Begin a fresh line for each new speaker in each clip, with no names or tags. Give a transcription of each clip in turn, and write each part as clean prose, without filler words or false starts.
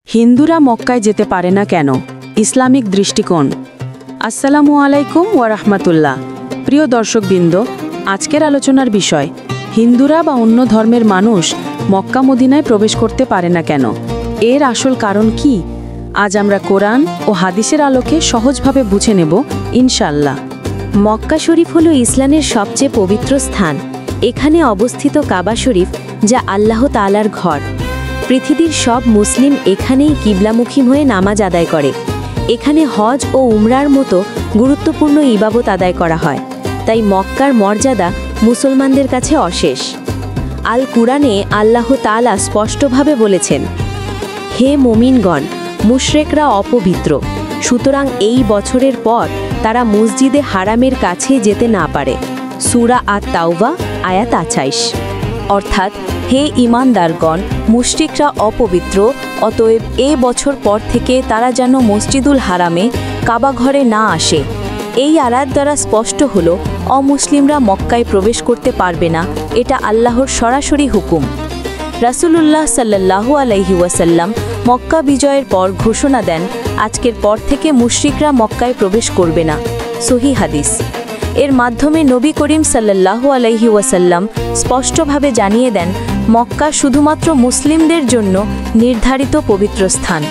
হিন্দুরা মক্কায় যেতে পারে না কেন? ইসলামিক দৃষ্টিকোণ। আসসালামু আলাইকুম ওয়া রাহমাতুল্লাহ। প্রিয় দর্শকবৃন্দ, আজকের আলোচনার বিষয় হিন্দুরা বা অন্য ধর্মের মানুষ মক্কা মদিনায় প্রবেশ করতে পারে না কেন, এর আসল কারণ কি? আজ আমরা কোরআন ও হাদিসের আলোকে সহজভাবে বুঝে নেব ইনশাআল্লাহ।
মক্কা শরীফ হল ইসলামের সবচেয়ে পবিত্র স্থান। এখানে অবস্থিত কাবা শরীফ, যা আল্লাহ তাআলার ঘর। পৃথিবীর সব মুসলিম এখানেই কিবলামুখী হয়ে নামাজ আদায় করে। এখানে হজ ও উমরার মতো গুরুত্বপূর্ণ ইবাদত আদায় করা হয়। তাই মক্কার মর্যাদা মুসলমানদের কাছে অশেষ। আল কুরআনে আল্লাহ তাআলা স্পষ্টভাবে বলেছেন, হে মুমিনগণ, মুশরিকরা অপবিত্র, সুতরাং এই বছরের পর তারা মসজিদে হারামের কাছে যেতে না পারে। সূরা আত-তাওবা আয়াত ২৮। অর্থাৎ, হে ঈমানদারগণ, মুশরিকরা অপবিত্র, অতএব এ বছর পর থেকে তারা যেন মসজিদুল হারামে কাবা ঘরে না আসে। এই আয়াত দ্বারা স্পষ্ট হলো অমুসলিমরা মক্কায় প্রবেশ করতে পারবে না। এটা আল্লাহর সরাসরি হুকুম। রাসূলুল্লাহ সাল্লাল্লাহু আলাইহি ওয়াসাল্লাম মক্কা বিজয়ের পর ঘোষণা দেন, আজকের পর থেকে মুশরিকরা মক্কায় প্রবেশ করবে না। সহিহ হাদিস। এর মাধ্যমে নবী করিম সাল্লাল্লাহু আলাইহি ওয়াসাল্লাম স্পষ্টভাবে জানিয়ে দেন, মক্কা শুধুমাত্র মুসলিমদের জন্য নির্ধারিত পবিত্র স্থান।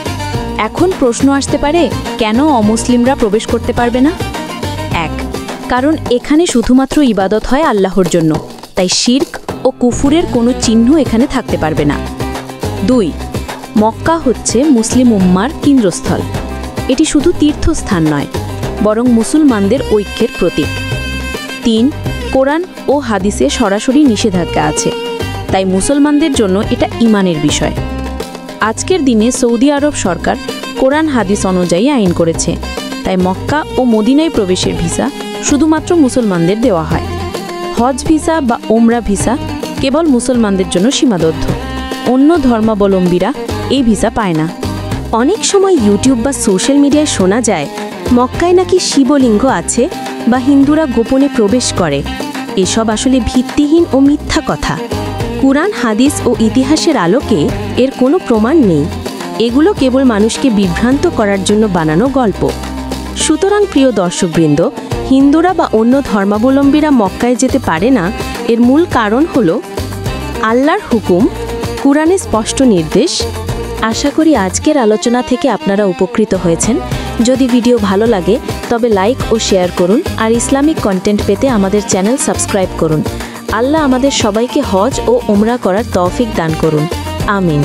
এখন প্রশ্ন আসতে পারে, কেন অমুসলিমরা প্রবেশ করতে পারবে না? ১. কারণ এখানে শুধুমাত্র ইবাদত হয় আল্লাহর জন্য, তাই শিরক ও কুফুরের কোনো চিহ্ন এখানে থাকতে পারবে না। ২. মক্কা হচ্ছে মুসলিম উম্মার কেন্দ্রস্থল। এটি শুধু তীর্থস্থান নয়, বরং মুসলমানদের ঐক্যের প্রতীক। ৩. কোরআন ও হাদিসে সরাসরি নিষেধাজ্ঞা আছে, তাই মুসলমানদের জন্য এটা ঈমানের বিষয়। আজকের দিনে সৌদি আরব সরকার কোরআন হাদিস অনুযায়ী আইন করেছে, তাই মক্কা ও মদিনায় প্রবেশের ভিসা শুধুমাত্র মুসলমানদের দেওয়া হয়। হজ ভিসা বা ওমরা ভিসা কেবল মুসলমানদের জন্য সীমাবদ্ধ। অন্য ধর্মাবলম্বীরা এই ভিসা পায় না।
অনেক সময় ইউটিউব বা সোশ্যাল মিডিয়ায় শোনা যায়, মক্কায় নাকি শিবলিঙ্গ আছে বা হিন্দুরা গোপনে প্রবেশ করে। এসব আসলে ভিত্তিহীন ও মিথ্যা কথা। কুরআন, হাদিস ও ইতিহাসের আলোকে এর কোনো প্রমাণ নেই। এগুলো কেবল মানুষকে বিভ্রান্ত করার জন্য বানানো গল্প। সুতরাং প্রিয় দর্শকবৃন্দ, হিন্দুরা বা অন্য ধর্মাবলম্বীরা মক্কায় যেতে পারে না, এর মূল কারণ হল আল্লাহর হুকুম, কুরআনে স্পষ্ট নির্দেশ। আশা করি আজকের আলোচনা থেকে আপনারা উপকৃত হয়েছেন। যদি ভিডিও ভালো লাগে তবে লাইক ও শেয়ার করুন, আর ইসলামিক কন্টেন্ট পেতে আমাদের চ্যানেল সাবস্ক্রাইব করুন। আল্লাহ আমাদের সবাইকে হজ ও উমরা করার তৌফিক দান করুন। আমিন।